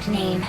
code name.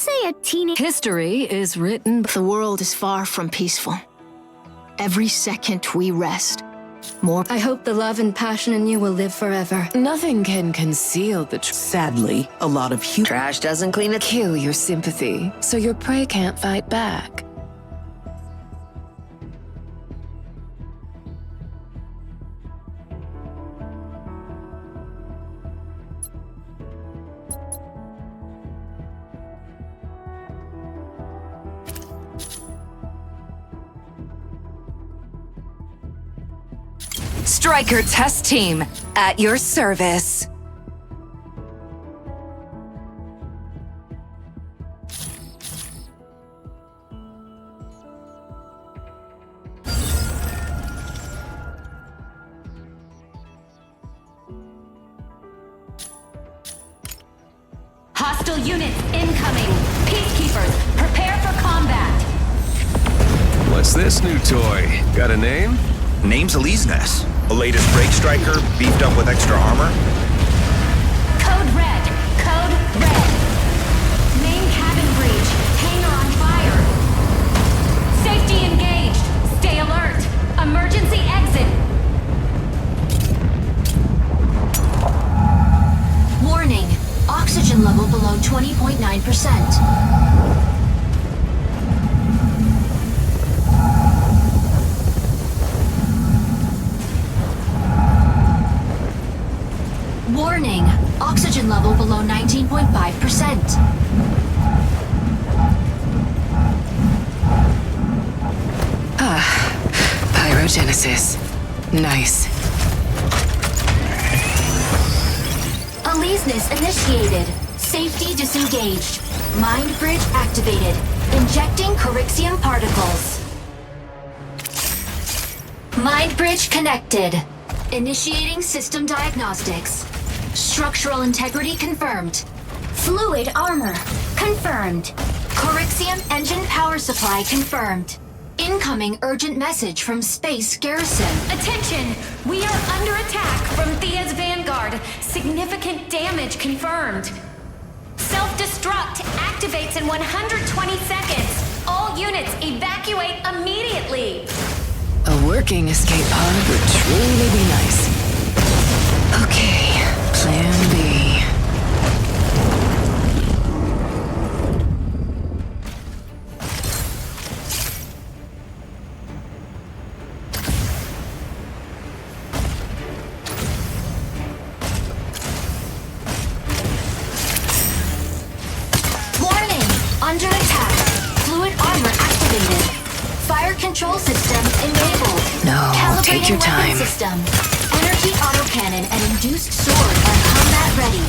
say a teeny... History is written... The world is far from peaceful. Every second we rest, more... I hope the love and passion in you will live forever. Nothing can conceal the truth. Sadly, a lot of Trash doesn't clean it. kill your sympathy, so your prey can't fight back. Striker test team, at your service. Hostile units incoming. Peacekeepers, prepare for combat. What's this new toy? Got a name? Name's Eliznes. The latest brake striker, beefed up with extra armor. Code red. Code red. Main cabin breach. Hangar on fire. Safety engaged. Stay alert. Emergency exit. Warning. Oxygen level below 20.9%. Warning. Oxygen level below 19.5%. Pyrogenesis. Nice. Aleseness initiated. Safety disengaged. Mind bridge activated. Injecting Corixium particles. Mind bridge connected. Initiating system diagnostics. Structural integrity confirmed. Fluid armor confirmed. Corixium engine power supply confirmed. Incoming urgent message from Space Garrison. Attention! We are under attack from Thea's Vanguard. Significant damage confirmed. Self-destruct activates in 120 seconds. All units evacuate immediately. A working escape pod would truly be nice. Okay, plan B. Warning! Under attack. Fluid armor activated. Fire control system enabled. No, take your Calibrating weapon time. system. Energy autocannon and induced sword are combat ready.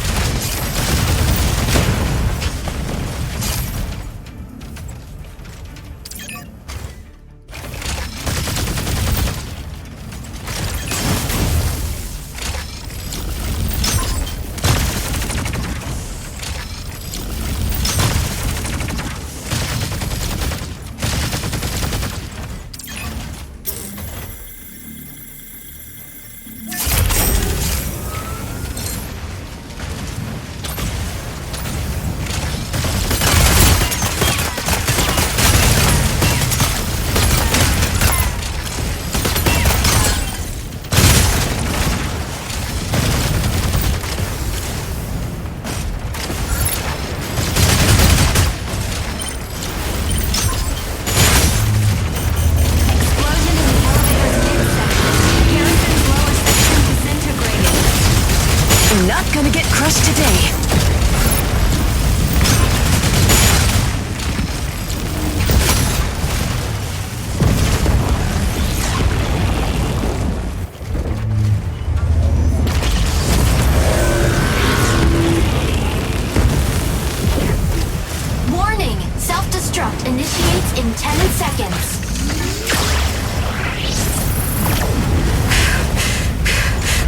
Explosion in the elevator's midsection. Garrison's lower section disintegrating. I'm not gonna get crushed today. Warning! Self-destruct initiates in 10 seconds.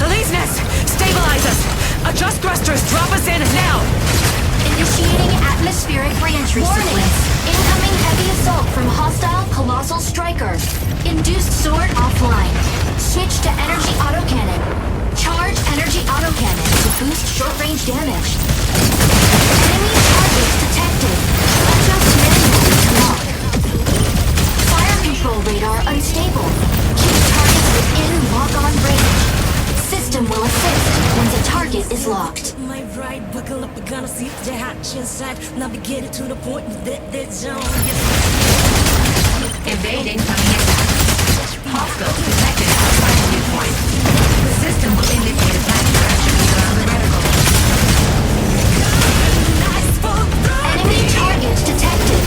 Eliznes, stabilize us! Adjust thrusters, drop us in now! Initiating atmospheric reentry sequence. Incoming heavy assault from hostile colossal striker. Induced sword offline. Switch to energy autocannon. Charge energy autocannon to boost short-range damage. Enemy targets detected. is locked. My right, buckle up, we're gonna see the hot inside. Now we get it to the point that they're zone. Evade incoming attack. Hostile detected outside viewpoint. The system will indicate attack directions around the reticle. Enemy target detected.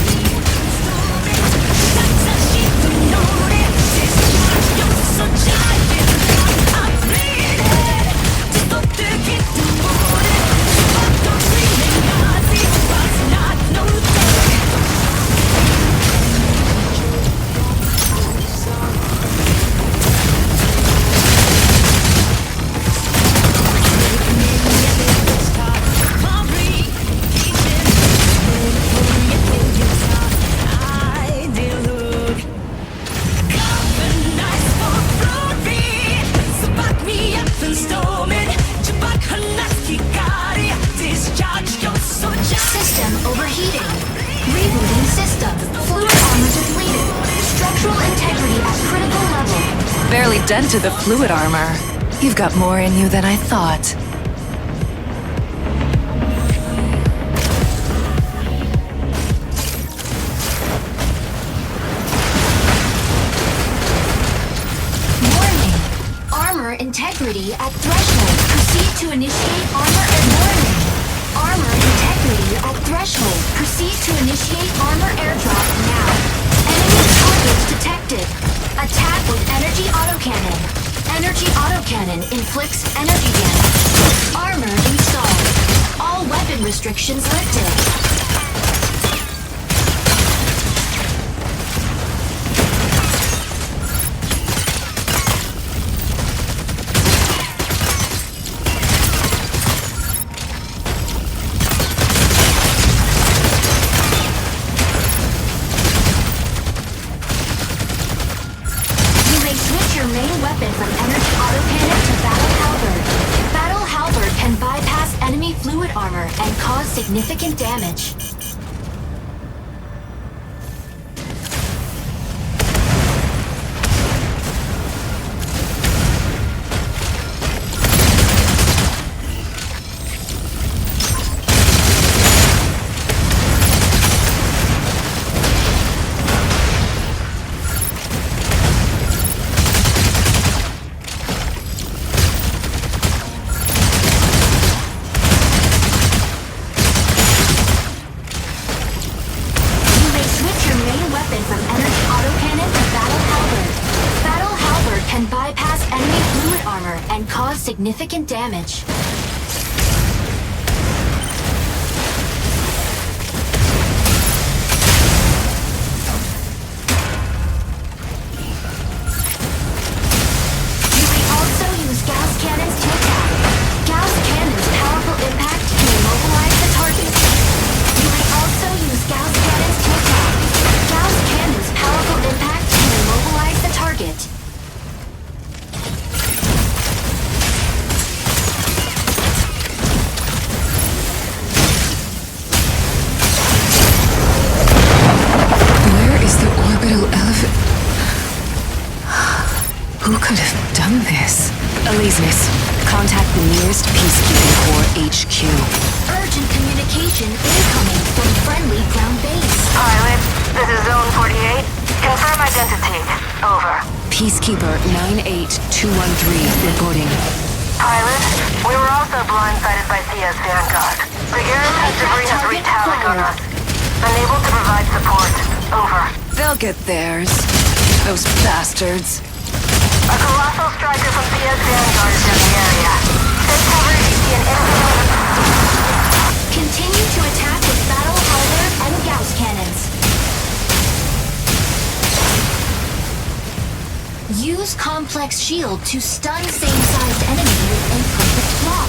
System overheating. Rebooting system. Fluid armor depleted. Structural integrity at critical level. Barely dented the fluid armor. You've got more in you than I thought. Warning. Armor integrity at threshold. Proceed to initiate armor and warning. Armor integrity at threshold. Proceed to initiate armor airdrop now. Enemy targets detected. Attack with energy autocannon. Energy autocannon inflicts energy damage. Armor installed. All weapon restrictions lifted. From energy autocannon to battle halberd. Battle halberd can bypass enemy fluid armor and cause significant damage. And cause significant damage. You may also use Gauss cannons to attack. Gauss cannons' powerful impact can immobilize the target. You may also use Gauss cannons to attack. Gauss cannons' powerful impact can immobilize the target. Who could have done this? Aleseness, contact the nearest Peacekeeping Corps HQ. Urgent communication incoming from friendly ground base. Pilot, this is Zone 48. Confirm identity. Over. Peacekeeper 98213 reporting. Pilot, we were also blindsided by CS Vanguard. The Garrison's debris has wreaked havoc on us. Unable to provide support. Over. They'll get theirs. Those bastards. A colossal striker from CS Vanguard is in the area. Take cover if you see an enemy. Continue to attack with battle halberd and Gauss cannons. Use complex shield to stun same-sized enemy with a perfect block.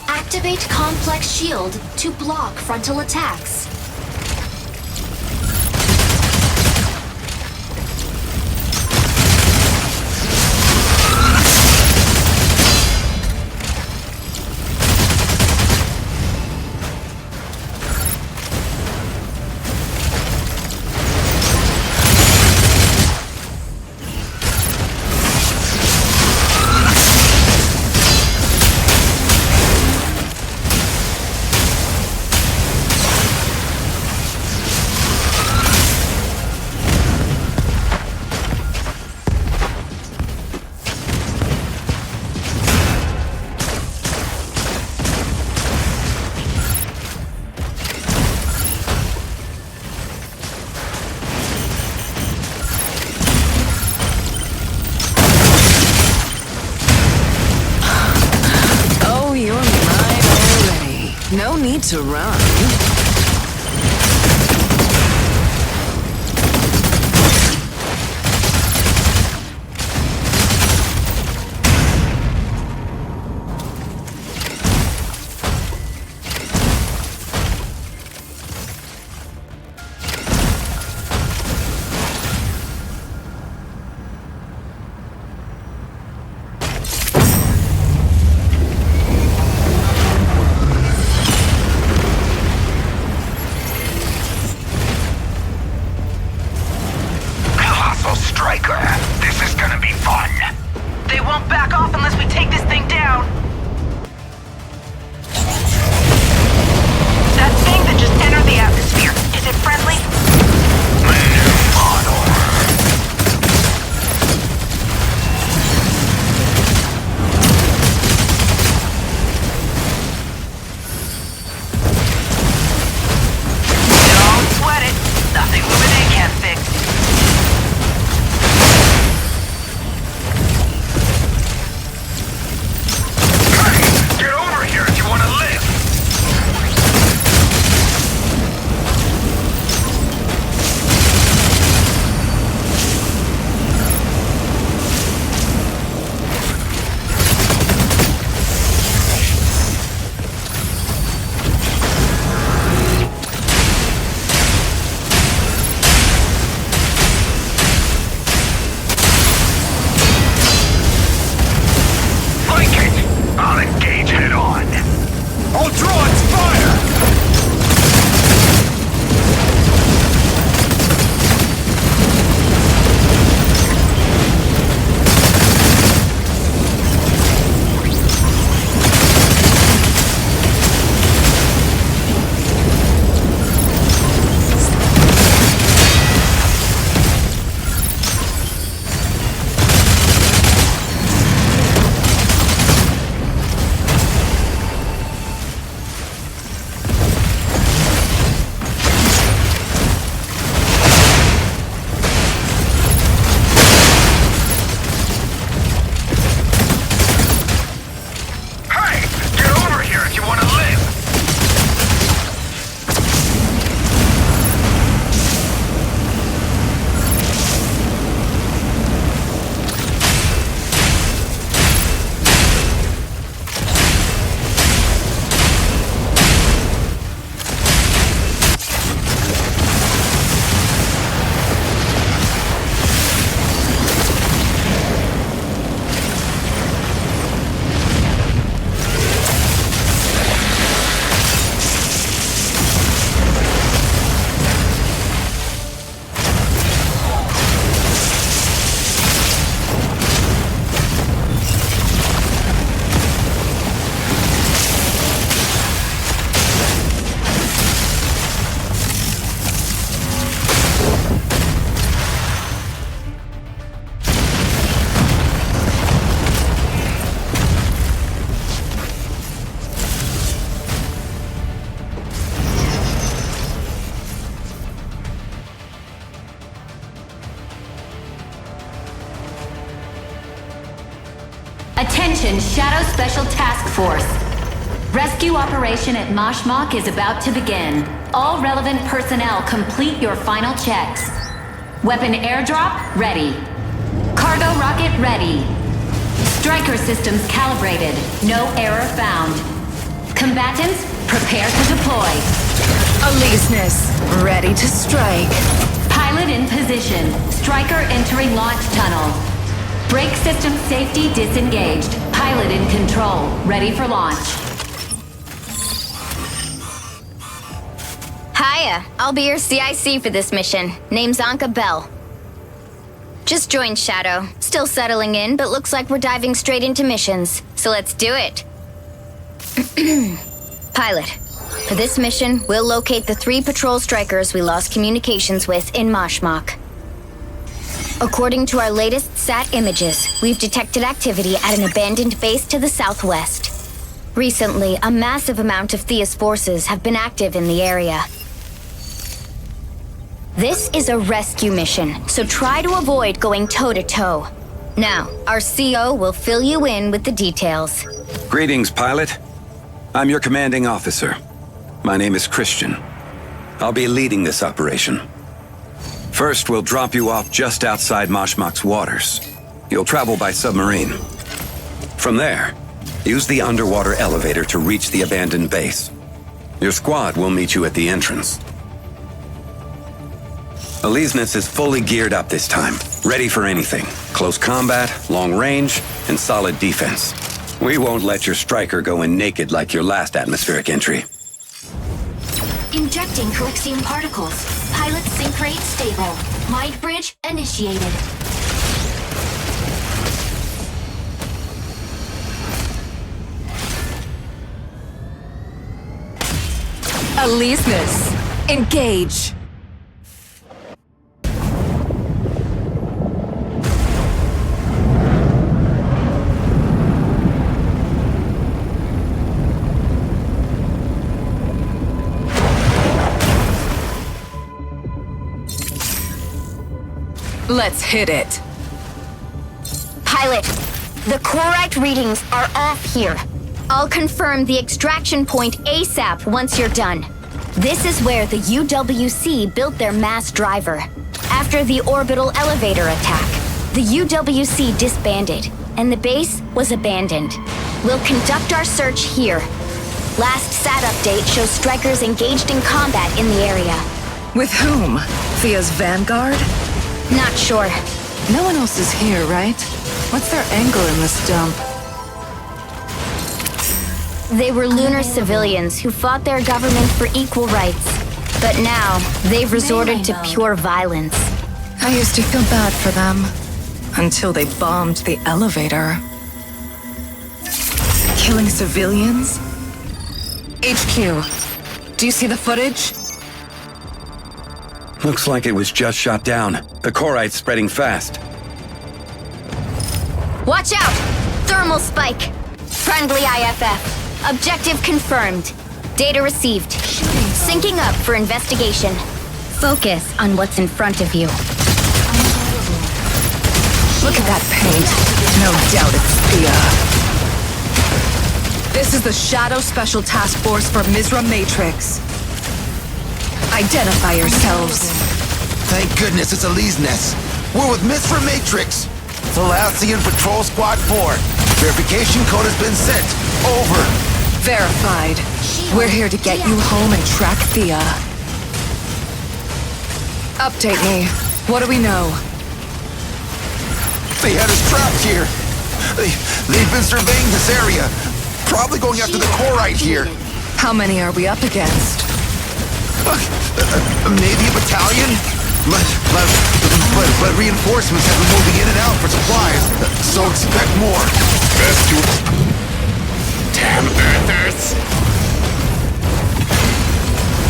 Activate complex shield to block frontal attacks. meant to run. Attention, Shadow Special Task Force. Rescue operation at Mashmak is about to begin. All relevant personnel complete your final checks. Weapon airdrop ready. Cargo rocket ready. Striker systems calibrated. No error found. Combatants, prepare to deploy. Aleseness, ready to strike. Pilot in position. Striker entering launch tunnel. Brake system safety disengaged. Pilot in control. Ready for launch. Hiya, I'll be your CIC for this mission. Name's Anka Bell. Just joined Shadow. Still settling in, but looks like we're diving straight into missions. So let's do it. Pilot, for this mission, we'll locate the 3 patrol strikers we lost communications with in Mashmak. According to our latest SAT images, we've detected activity at an abandoned base to the southwest. Recently, a massive amount of Thea's forces have been active in the area. This is a rescue mission, so try to avoid going toe-to-toe. Now, our CO will fill you in with the details. Greetings, pilot. I'm your commanding officer. My name is Christian. I'll be leading this operation. First, we'll drop you off just outside Mashmak's waters. You'll travel by submarine. From there, use the underwater elevator to reach the abandoned base. Your squad will meet you at the entrance. Elysius is fully geared up this time, ready for anything. Close combat, long range, and solid defense. We won't let your striker go in naked like your last atmospheric entry. Injecting Colixium particles. Pilot sync rate stable. Mind bridge initiated. Elysius, engage. Let's hit it. Pilot, the chlorite readings are off here. I'll confirm the extraction point ASAP once you're done. This is where the UWC built their mass driver. After the orbital elevator attack, the UWC disbanded, and the base was abandoned. We'll conduct our search here. Last SAT update shows strikers engaged in combat in the area. With whom? Thea's Vanguard? Not sure. No one else is here, right? What's their angle in this dump? They were lunar civilians who fought their government for equal rights. But now, they've resorted to pure violence. I used to feel bad for them. Until they bombed the elevator. Killing civilians? HQ, do you see the footage? Looks like it was just shot down. The chlorite's spreading fast. Watch out! Thermal spike! Friendly IFF. Objective confirmed. Data received. Syncing up for investigation. Focus on what's in front of you. Look at that paint. No doubt it's Thea. This is the Shadow Special Task Force for Misra Matrix. Identify yourselves. Thank goodness it's Elysius. We're with Misra Matrix. Thalassian Patrol Squad 4. Verification code has been sent. Over. Verified. We're here to get you home and track Thea. Update me. What do we know? They had us trapped here. They've been surveying this area. Probably going after the chlorite here. How many are we up against? Maybe a battalion? But reinforcements have been moving in and out for supplies, so expect more. Damn Earthers!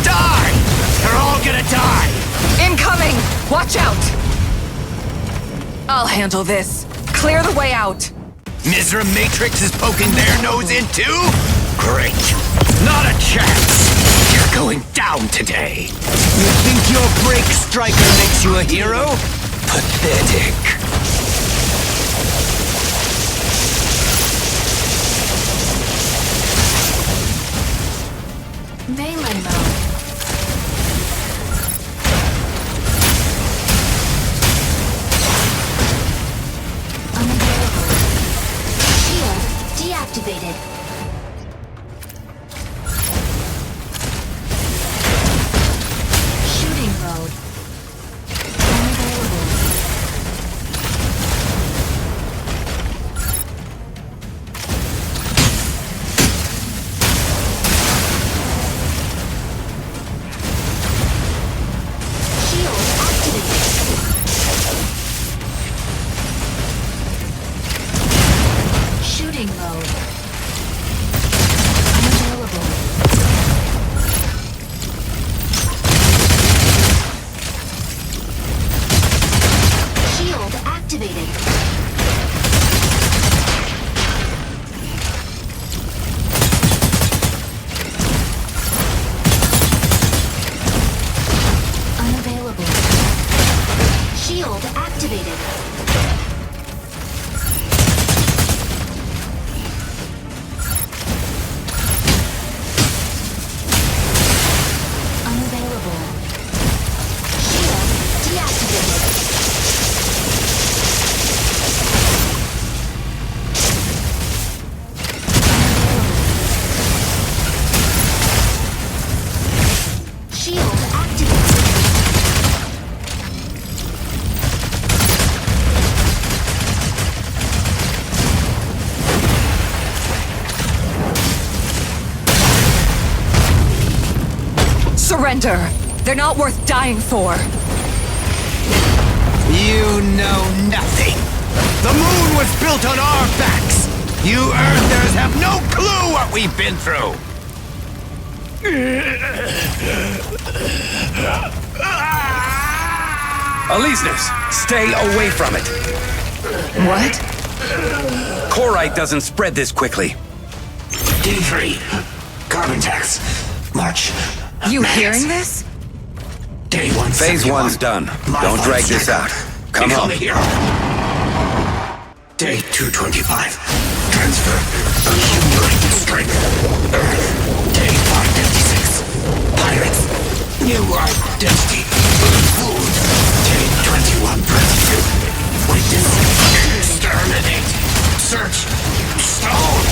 Die! They're all gonna die! Incoming! Watch out! I'll handle this. Clear the way out. Misra Matrix is poking their nose in too? Great. Not a chance. You're going down today. You think your break striker makes you a hero? Pathetic. Melee mode. Unavailable. Shield deactivated. Shooting mode. Unavailable. Shield activated. Shooting mode. Unavailable. Shield activated. Unavailable. Shield activated. surrender. They're not worth dying for. You know nothing. The moon was built on our backs. You Earthers have no clue what we've been through. Aleseness, stay away from it. What? Corite doesn't spread this quickly. D3. Carbon tax. March. You hearing this? Day 1. Phase 1's done. Don't drag this out. Come on. Day 225. Transfer. Accumulated strength. Earth. Day 556. Pirates. New identity. Food. Day 2122. Witness. Exterminate. Search. Stone.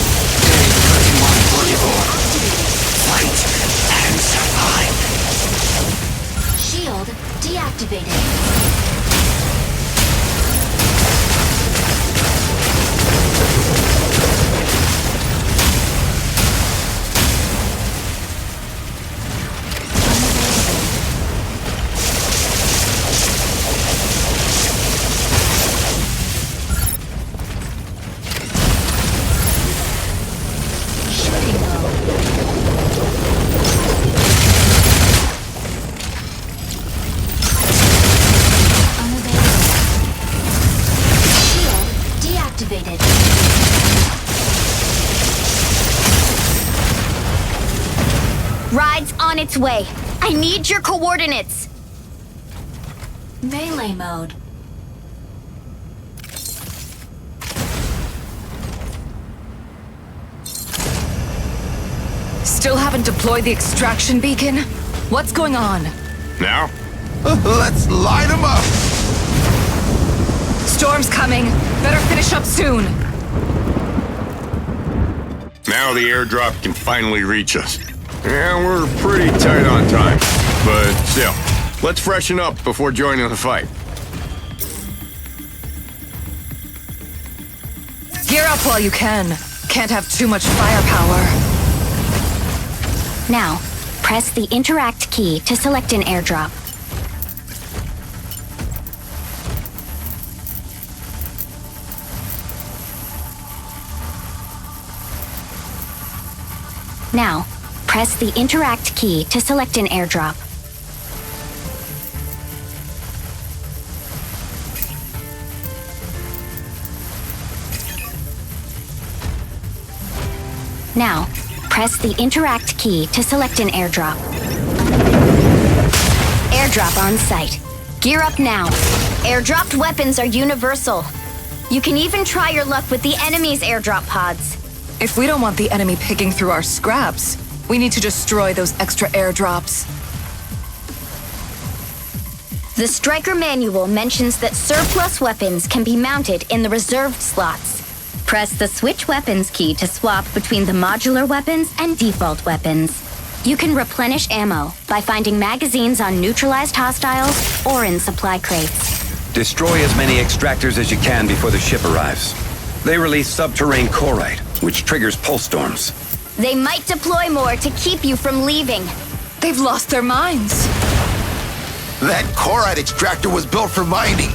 Day 2144. Fight and survive. Shield deactivated. Ride's on its way. I need your coordinates. Melee mode. Still haven't deployed the extraction beacon? What's going on? Now? Let's light them up! Storm's coming. Better finish up soon. Now the airdrop can finally reach us. Yeah, we're pretty tight on time. But still, let's freshen up before joining the fight. Gear up while you can. Can't have too much firepower. Now, press the Interact key to select an airdrop. Now, press the Interact key to select an airdrop. Now, press the Interact key to select an airdrop. Airdrop on site. Gear up now. Airdropped weapons are universal. You can even try your luck with the enemy's airdrop pods. If we don't want the enemy picking through our scraps, we need to destroy those extra airdrops. The Striker Manual mentions that surplus weapons can be mounted in the reserved slots. Press the Switch Weapons key to swap between the modular weapons and default weapons. You can replenish ammo by finding magazines on neutralized hostiles or in supply crates. Destroy as many extractors as you can before the ship arrives. They release subterranean corite, which triggers pulse storms. They might deploy more to keep you from leaving. They've lost their minds. That corite extractor was built for mining.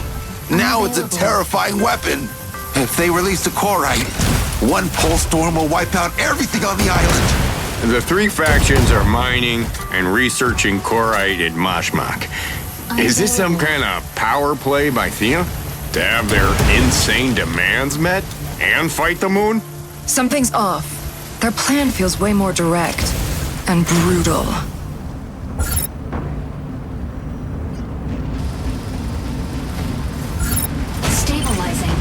Now it's a terrifying weapon. If they release the corite, one pulse storm will wipe out everything on the island. The three factions are mining and researching corite at Mashmak. Is this some kind of power play by Thea? To have their insane demands met and fight the moon? Something's off. Their plan feels way more direct and brutal. Stabilizing.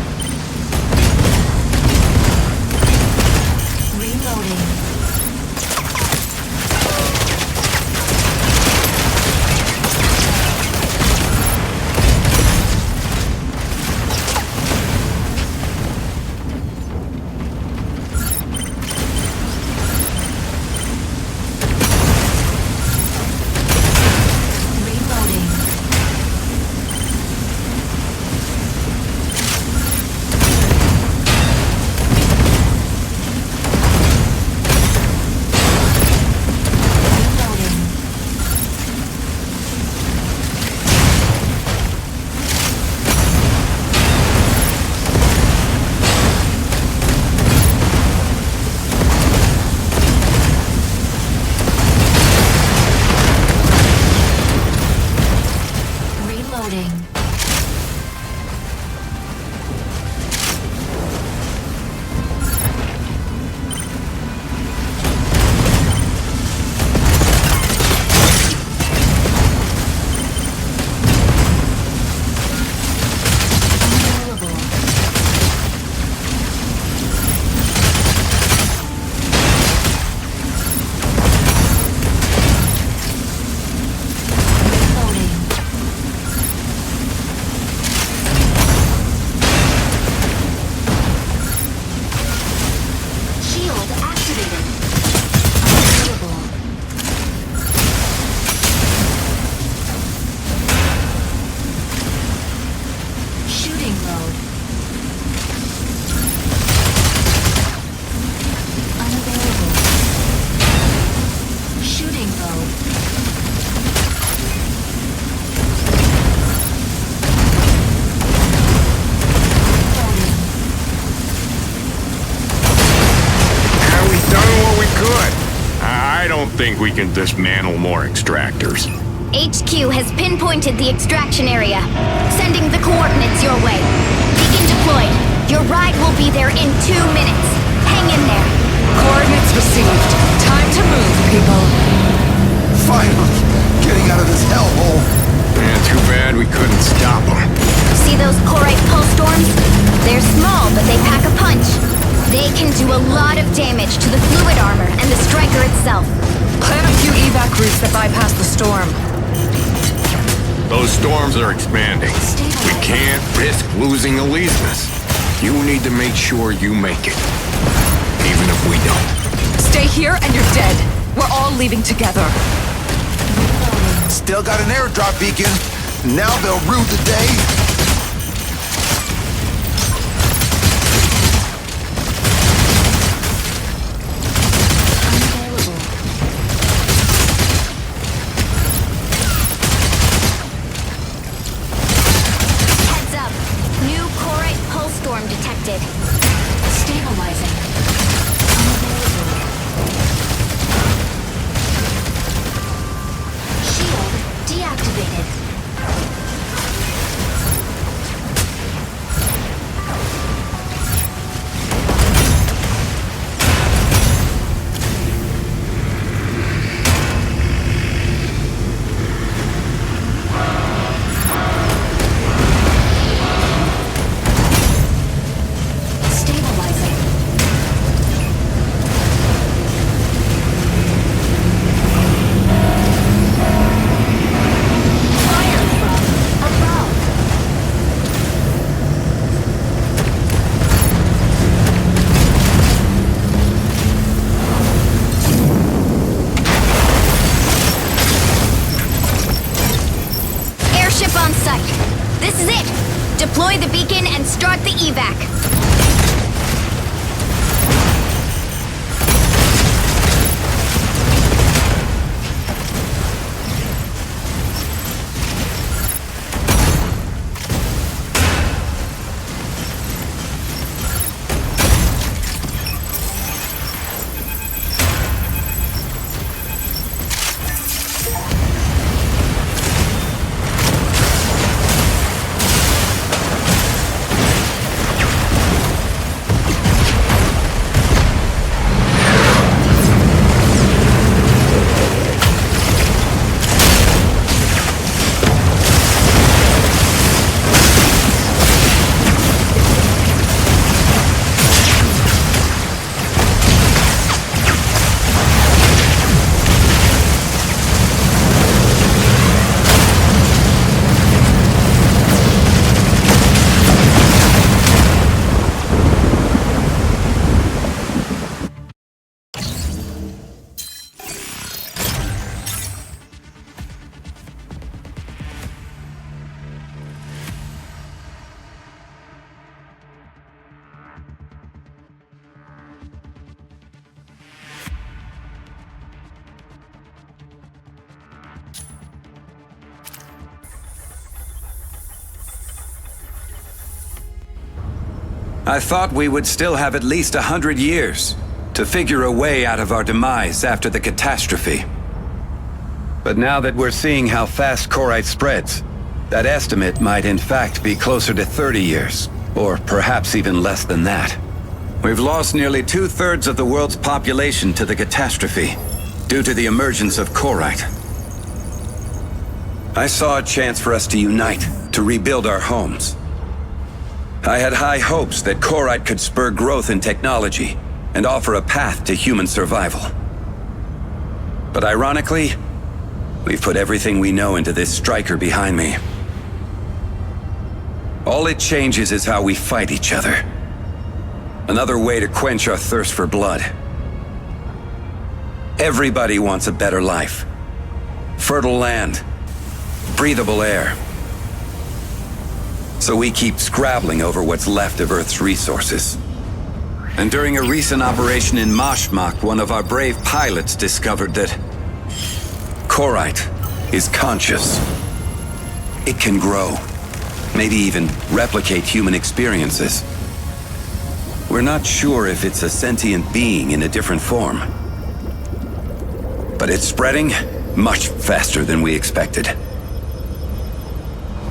Reloading. think we can dismantle more extractors? HQ has pinpointed the extraction area. Sending the coordinates your way. Beacon deployed. Your ride will be there in 2 minutes. Hang in there. Coordinates received. Time to move, people. Finally, getting out of this hellhole. Yeah, too bad we couldn't stop them. See those Corite pulse storms? They're small, but they pack a punch. They can do a lot of damage to the fluid armor and the striker itself. Plan a few evac routes that bypass the storm. Those storms are expanding. We can't risk losing Elysius. You need to make sure you make it. Even if we don't. Stay here and you're dead. We're all leaving together. Still got an airdrop beacon. Now they'll rue the day. Heads up. New Corite pulse storm detected. Stabilizing. Shield deactivated. Stabilizing. Fire from above. Airship on site. This is it. Deploy the beacon and start the evac. I thought we would still have at least 100 years to figure a way out of our demise after the catastrophe. But now that we're seeing how fast Corite spreads, that estimate might in fact be closer to 30 years, or perhaps even less than that. We've lost nearly 2/3 of the world's population to the catastrophe, due to the emergence of Corite. I saw a chance for us to unite, to rebuild our homes. I had high hopes that Corite could spur growth in technology and offer a path to human survival. But ironically, we've put everything we know into this striker behind me. All it changes is how we fight each other. Another way to quench our thirst for blood. Everybody wants a better life. Fertile land, breathable air. So we keep scrabbling over what's left of Earth's resources. And during a recent operation in Mashmak, one of our brave pilots discovered that Corite is conscious. It can grow, maybe even replicate human experiences. We're not sure if it's a sentient being in a different form. but it's spreading much faster than we expected.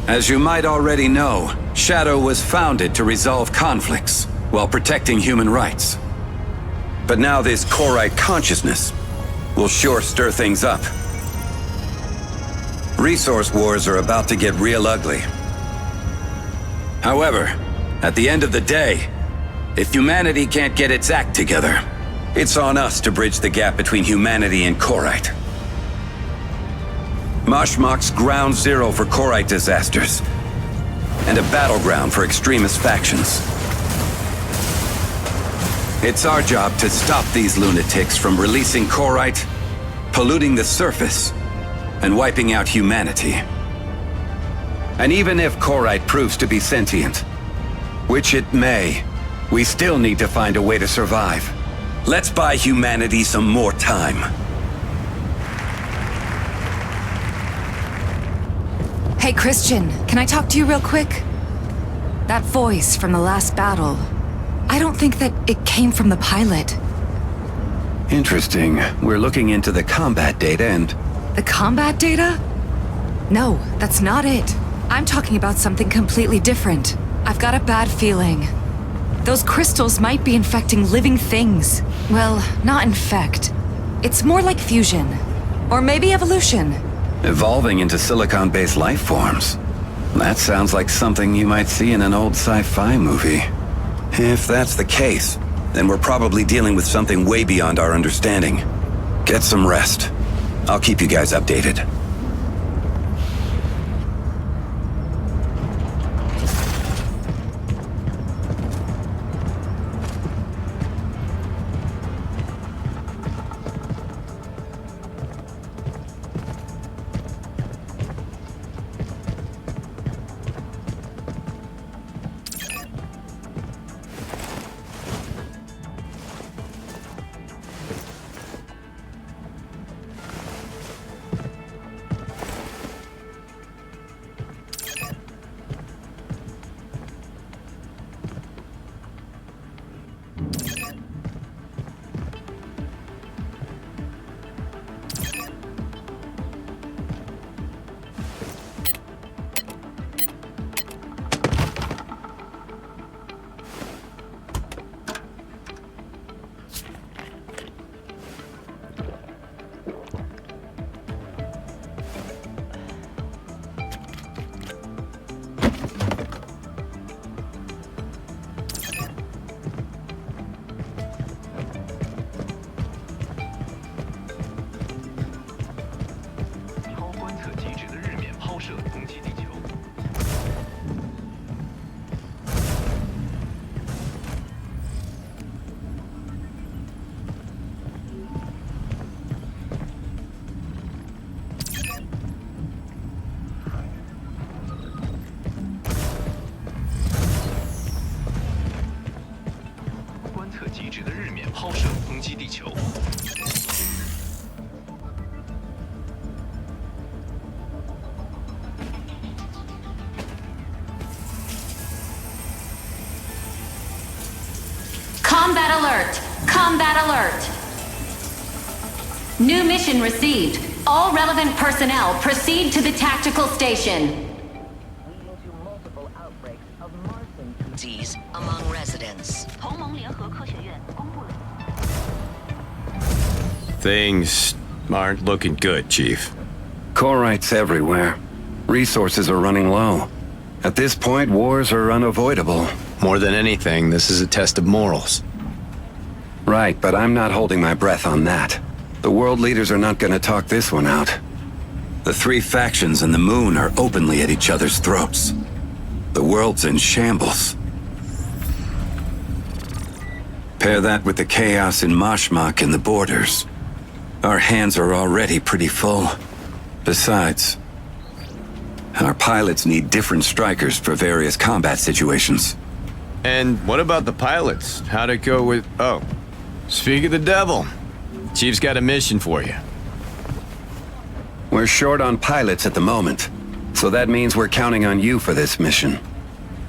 As you might already know, Shadow was founded to resolve conflicts while protecting human rights. But now this Korite consciousness will sure stir things up. Resource wars are about to get real ugly. However, at the end of the day, if humanity can't get its act together, it's on us to bridge the gap between humanity and Korite. Mashmak's ground zero for Korite disasters, and a battleground for extremist factions. It's our job to stop these lunatics from releasing Korite, polluting the surface, and wiping out humanity. And even if Korite proves to be sentient, which it may, we still need to find a way to survive. Let's buy humanity some more time. Hey, Christian, can I talk to you real quick? That voice from the last battle, I don't think that it came from the pilot. Interesting. We're looking into the combat data and... The combat data? No, that's not it. I'm talking about something completely different. I've got a bad feeling. Those crystals might be infecting living things. Well, not infect. It's more like fusion. Or maybe evolution. Evolving into silicon-based life forms. That sounds like something you might see in an old sci-fi movie. If that's the case, then we're probably dealing with something way beyond our understanding. Get some rest. I'll keep you guys updated. Combat alert! Combat alert! New mission received. All relevant personnel proceed to the tactical station. Disease among residents. Things aren't looking good, Chief. Korite's everywhere. Resources are running low. At this point, wars are unavoidable. More than anything, this is a test of morals. Right, but I'm not holding my breath on that. The world leaders are not gonna talk this one out. The three factions and the moon are openly at each other's throats. The world's in shambles. Pair that with the chaos in Mashmak and the borders. Our hands are already pretty full. Besides, our pilots need different strikers for various combat situations. And what about the pilots? How'd it go with... Oh, speak of the devil. Chief's got a mission for you. We're short on pilots at the moment, so that means we're counting on you for this mission.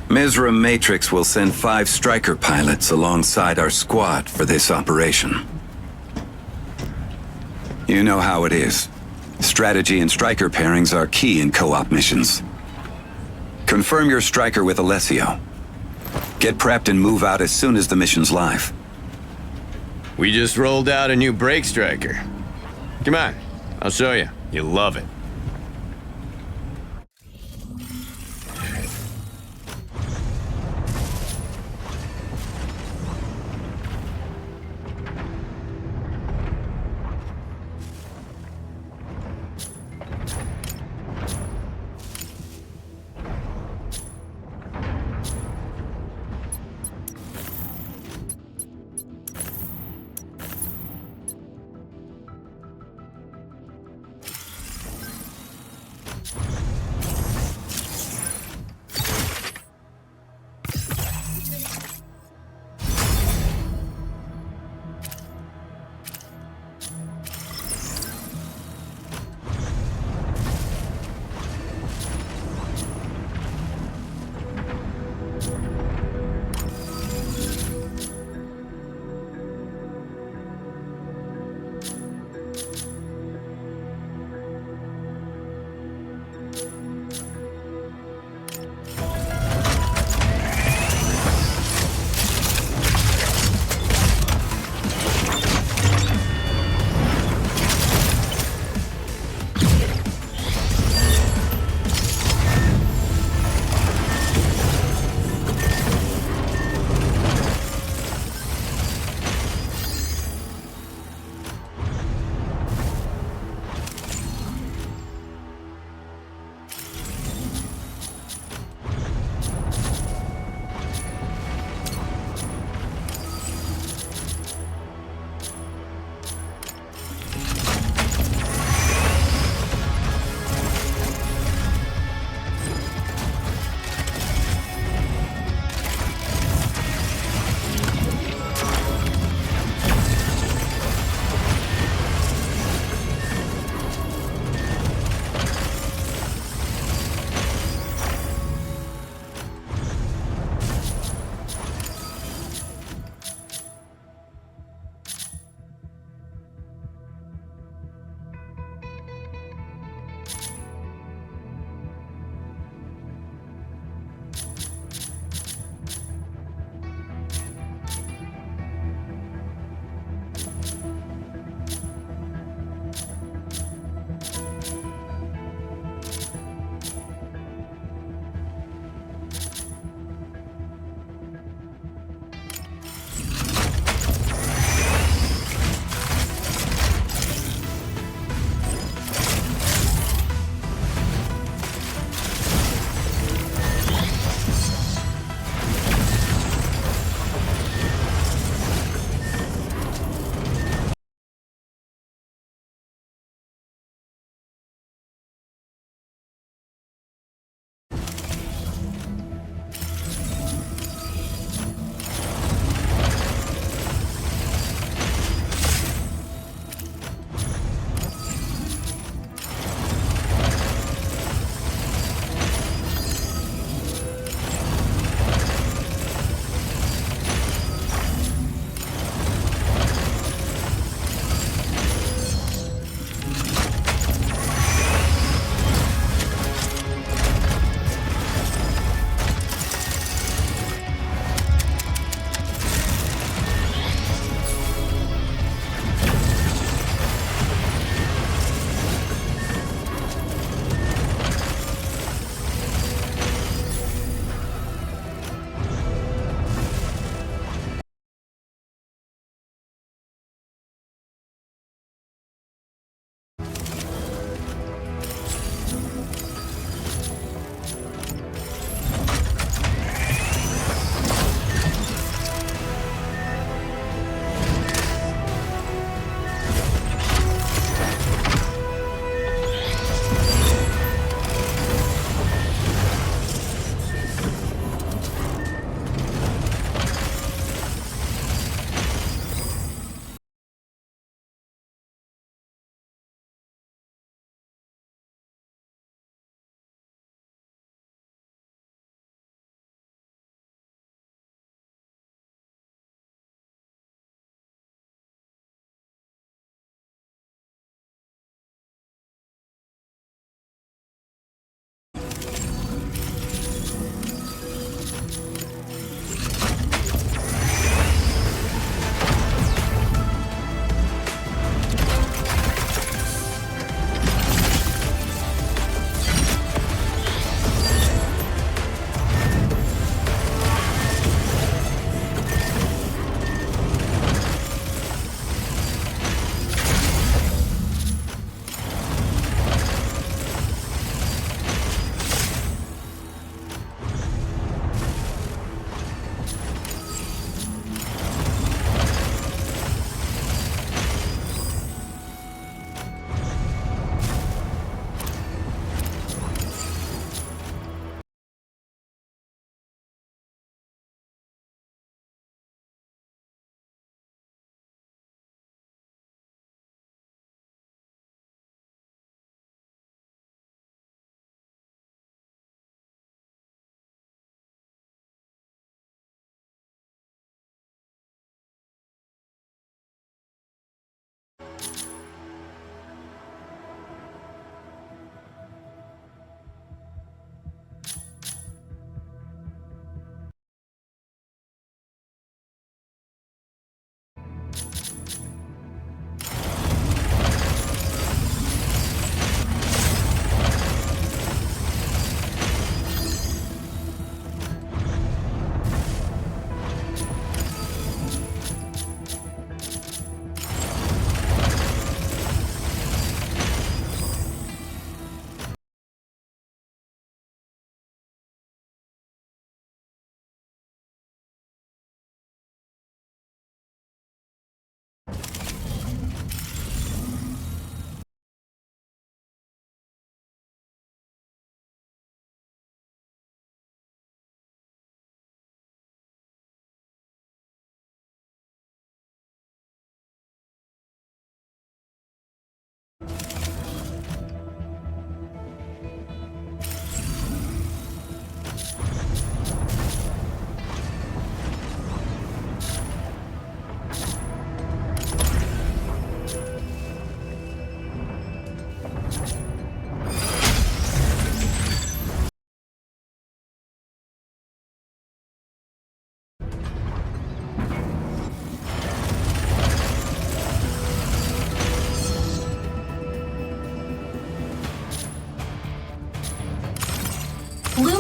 Mizra Matrix will send 5 striker pilots alongside our squad for this operation. You know how it is. Strategy and striker pairings are key in co-op missions. Confirm your striker with Alessio. Get prepped and move out as soon as the mission's live. We just rolled out a new brake striker. Come on, I'll show you. You'll love it.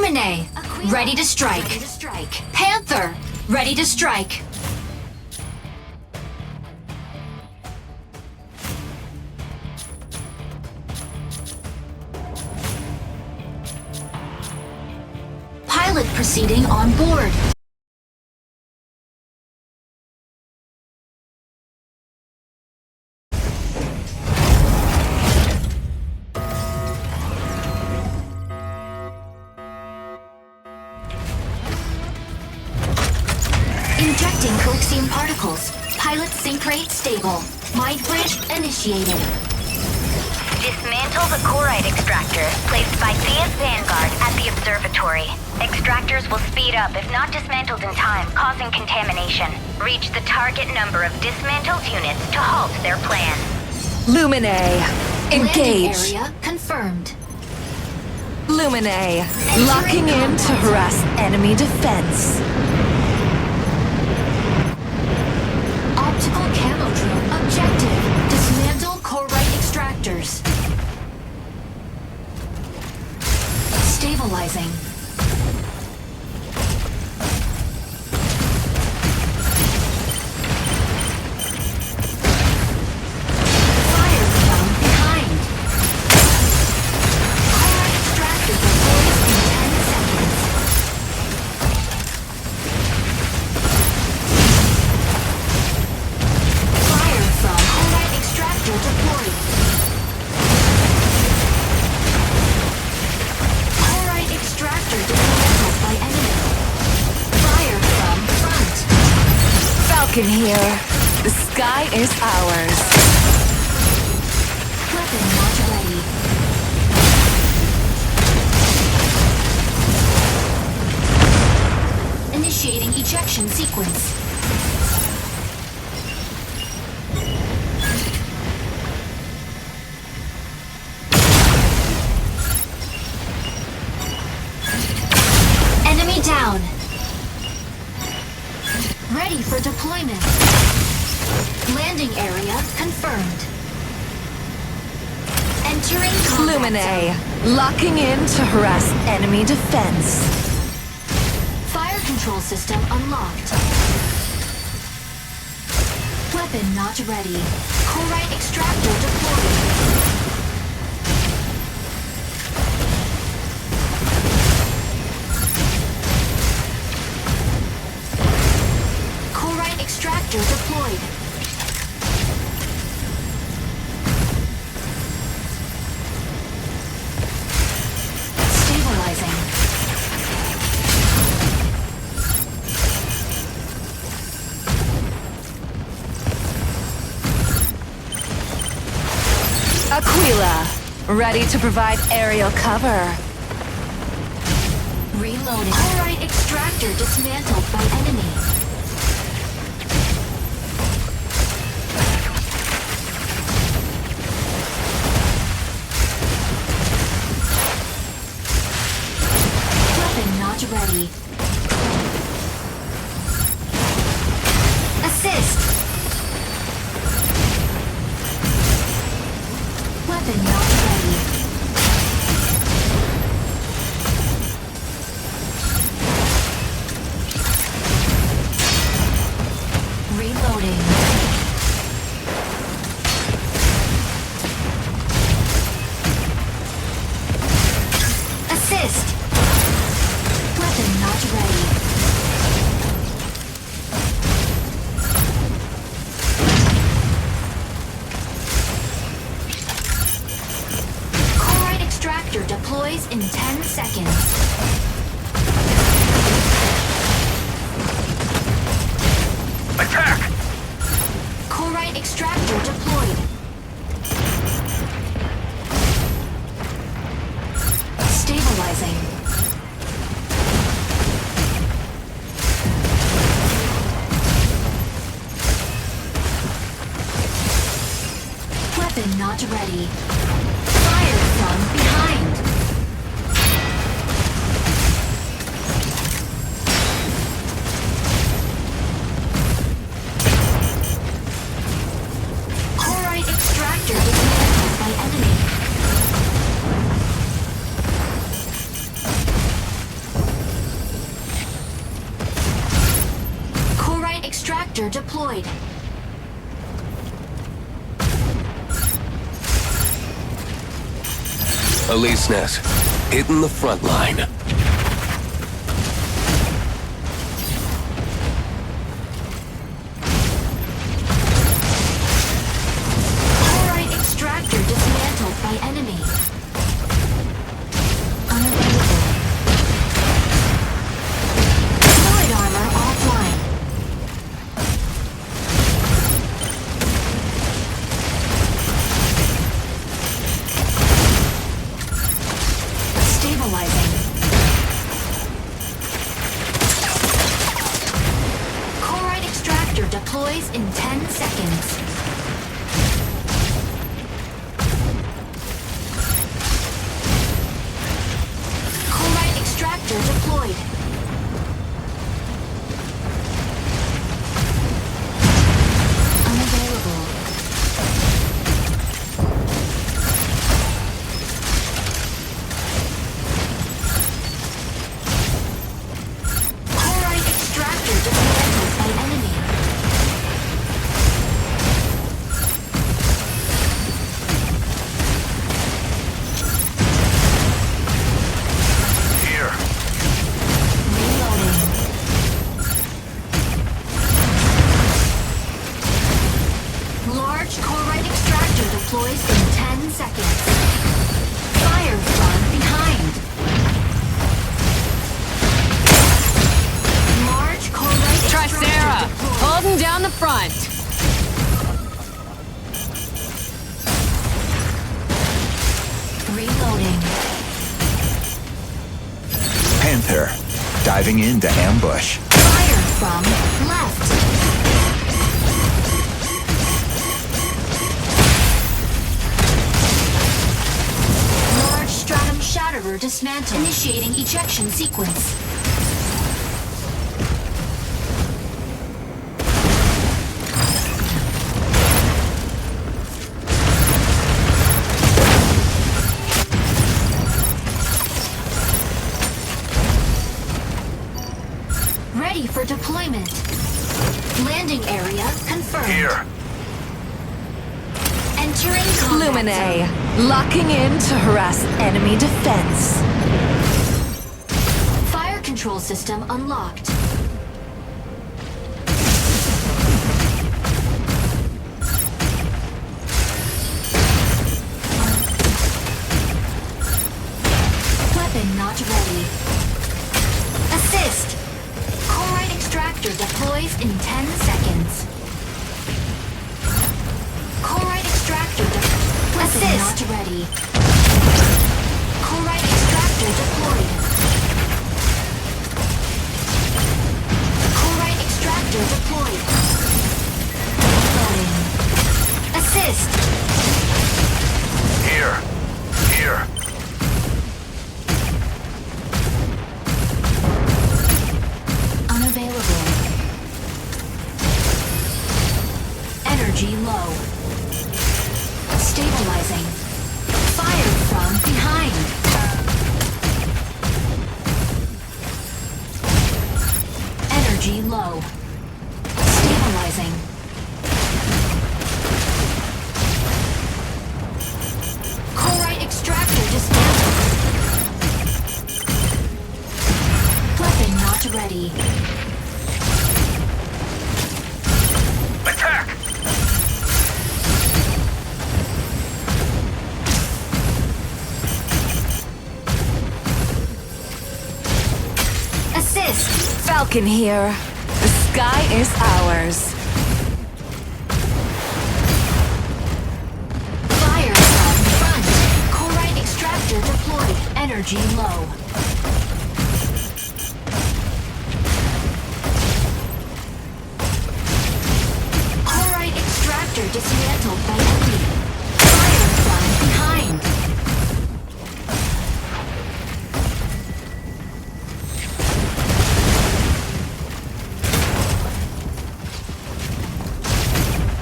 Lumine, ready to strike. Panther, ready to strike. Pilot proceeding on board. Injecting coaxium particles. Pilot sync rate stable. Mind bridge initiated. Dismantle the Corite extractor placed by Thea's Vanguard at the observatory. Extractors will speed up if not dismantled in time, causing contamination. Reach the target number of dismantled units to halt their plan. Lumine, Landing engage. area confirmed. Lumine, locking in to harass enemy defense. Optical camo drone objective. Dismantle Corite extractors. Stabilizing. Fire from behind. Corite extractor deploys in 10 seconds. Fire from Corite extractor deployed. Corite extractor dismantled by enemy. Fire from front. Falcon here. The sky is ours. Weapon not ready. Initiating ejection sequence. Enemy down. Ready for deployment. Landing area confirmed. Entering combat Lumine, zone. locking in to harass enemy defense. Fire control system unlocked. Weapon not ready. Corite extractor deployed. Corite extractor deployed. Stabilizing. Aquila, ready to provide aerial cover. Reloading. Corite extractor dismantled by enemy. Weapon not ready. Assist. Weapon not ready. Reloading. Assist. Weapon not ready. Corite extractor deploys in 10 seconds. Attack! Corite extractor deployed. Stabilizing. Weapon not ready. Fire from behind. Corite extractor dismantled by enemy. extractor deployed. Elise Ness, hitting the front line. Chloride extractor dismantled by enemy. Unavailable. Fluid armor offline. Stabilizing. Chloride extractor deploys in 10 seconds. Chloride extractor deployed. Unavailable. Chloride extractor dismantled by enemy. Here. Reloading. Large chloride extractor deploys in 10 seconds. Fire from behind. Large chloride extractor Tricera, deployed. holding down the front. Reloading. Panther, diving into ambush. Fire from left. Large stratum shatterer dismantled. Initiating ejection sequence. Ready for deployment. Landing area confirmed. Here. Entering combat Lumine, zone. locking in to harass enemy defense. Fire control system unlocked. Weapon not ready. Assist. Chloride extractor deploys in 10 seconds. Chloride extractor Weapon not ready. Chloride extractor deployed. Chloride extractor deployed. Reloading. Assist. Here. Here. Unavailable. Energy low. Stabilizing. Fire from behind. Energy low. Stabilizing. Chloride extractor dismantled. Weapon not ready. Attack! Assist. Falcon here. The sky is ours. Fire from front. Chloride extractor deployed. Energy low. Chloride extractor dismantled by enemy. Fire from behind.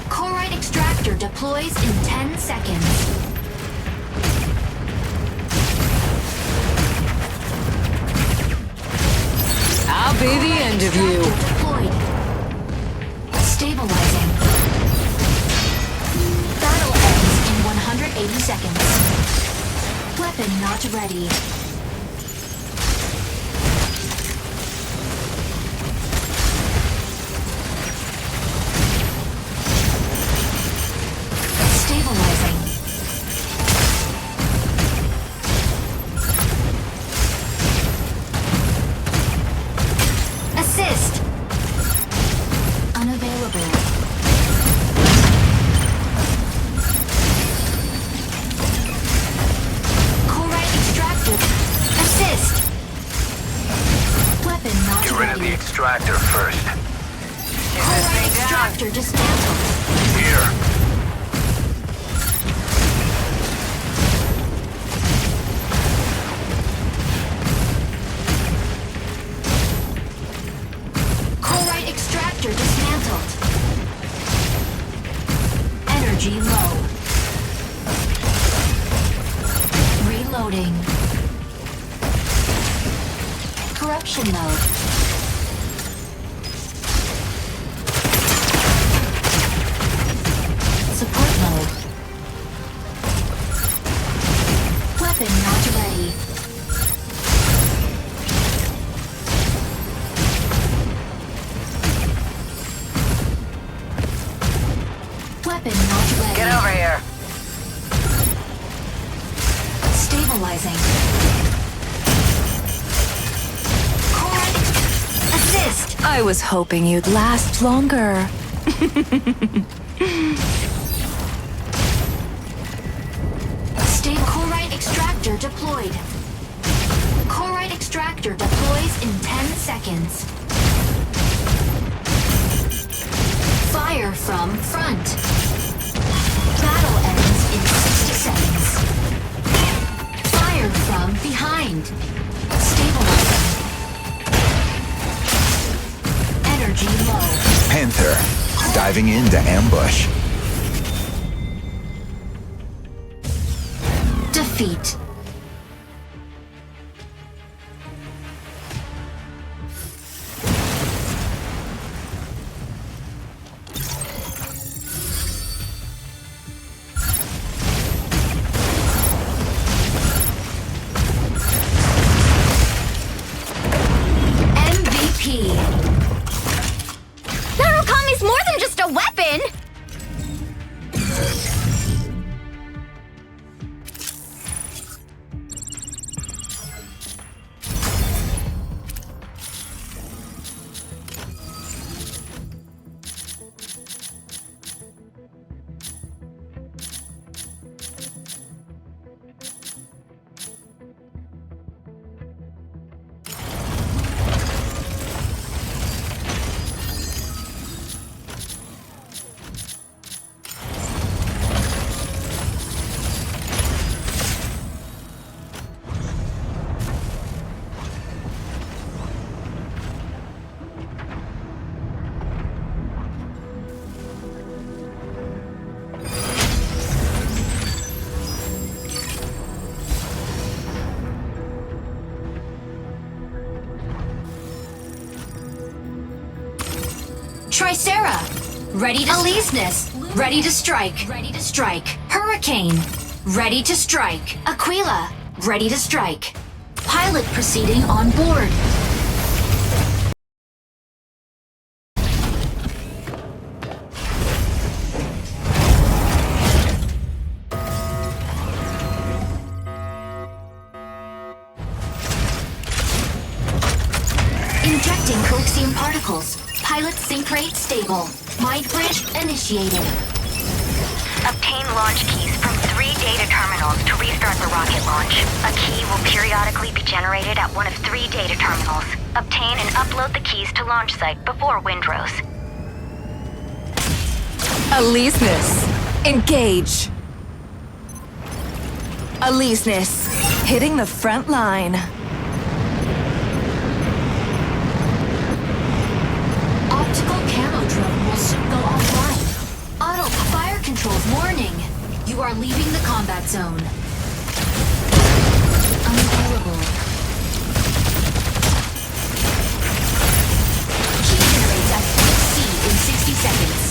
Chloride extractor deploys in 10 seconds. I'll be the end of you. Deployed. Stabilizing. Battle ends in 180 seconds. Weapon not ready. Stabilizing. Assist. Unavailable. Corite extractor. Assist. Weapon not Get rid ready. of the extractor first. Corite extractor dismantled. Here. Corite extractor dismantled. Energy low. Reloading. Corruption mode. Support mode. Weapon not ready. Weapon not ready. Get over here. Stabilizing. Correct. Assist. I was hoping you'd last longer. Stable Corite extractor deployed. Corite extractor deploys in 10 seconds. Fire from front. Battle ends in 60 seconds. Fire from behind. Stabilizing. Energy low. Panther, diving into ambush. Defeat. MVP. Narukami's more than just a weapon! Tricera. Ready to Aleseness. Ready to strike. Ready to strike. Hurricane. Ready to strike. Aquila. Ready to strike. Pilot proceeding on board. Injecting Coaxium particles. Pilot sync rate stable. Mind bridge initiated. Obtain launch keys from 3 data terminals to restart the rocket launch. A key will periodically be generated at one of 3 data terminals. Obtain and upload the keys to launch site before Windrose. Aleseness. Engage. Aleseness. Hitting the front line. Optical camo drone will soon go offline. Auto fire controls warning. You are leaving the combat zone. Unavailable. Key generates at C in 60 seconds.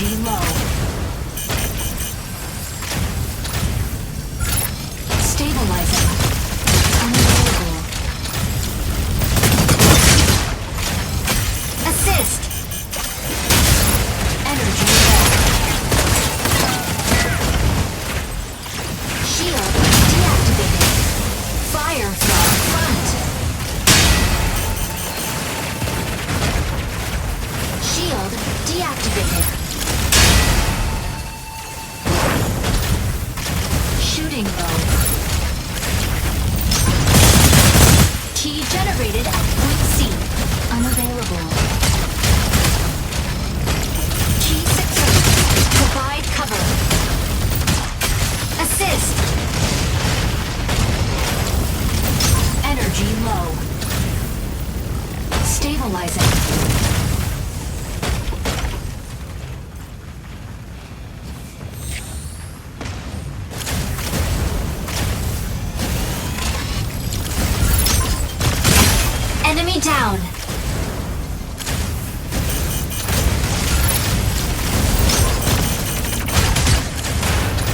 Energy low. Stabilizing. Unavailable. Assist. Energy low. Shield deactivated. Fire from front. Shield deactivated. Shooting mode. Key generated at point C. Unavailable. Key secured. Provide cover. Assist. Energy low. Stabilizing. Enemy down.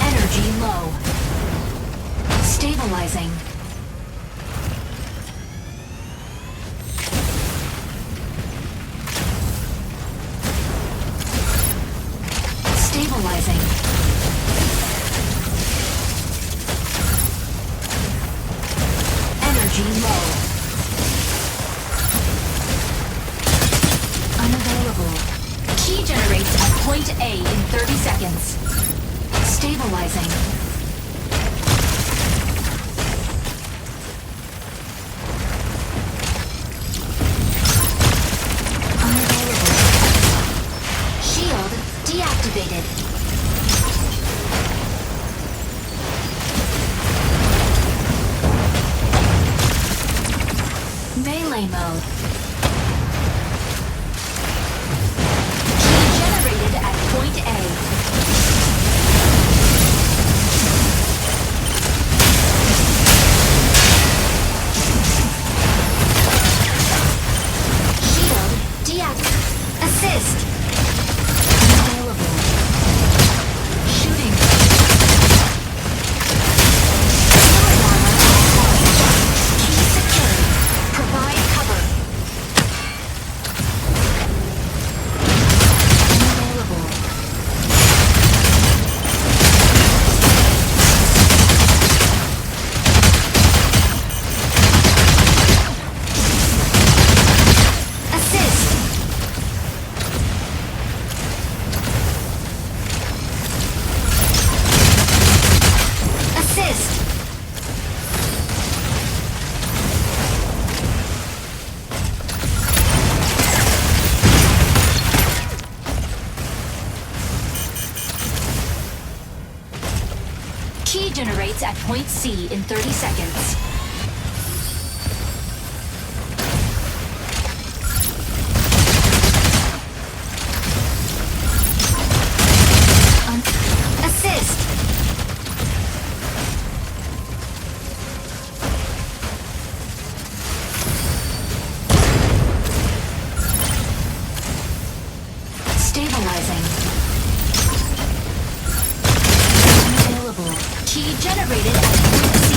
Energy low. Stabilizing. Stabilizing. Energy low. Unavailable. Key generates at point A in 30 seconds. Stabilizing. Unavailable. Shield deactivated. Melee mode. Generated at point A. Shield deactivated. Assist. Unavailable. Shooting. Sword armor offline. Key secured. Provide cover. Unavailable. Assist. Assist. Key generates at point C in 30 seconds. Assist. Stabilizing. Unavailable. Key generated at point C.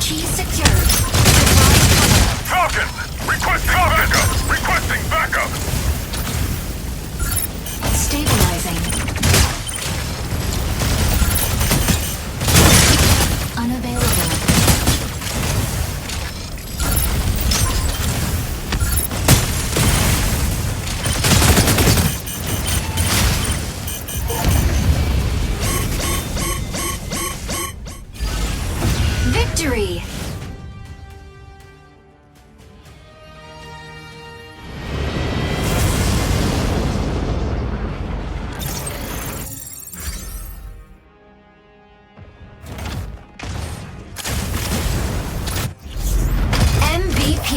Key secured. Falcon! Requesting backup! Requesting backup! Stabilizing. Unavailable. Victory! MVP.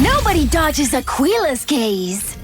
Nobody dodges Aquila's gaze.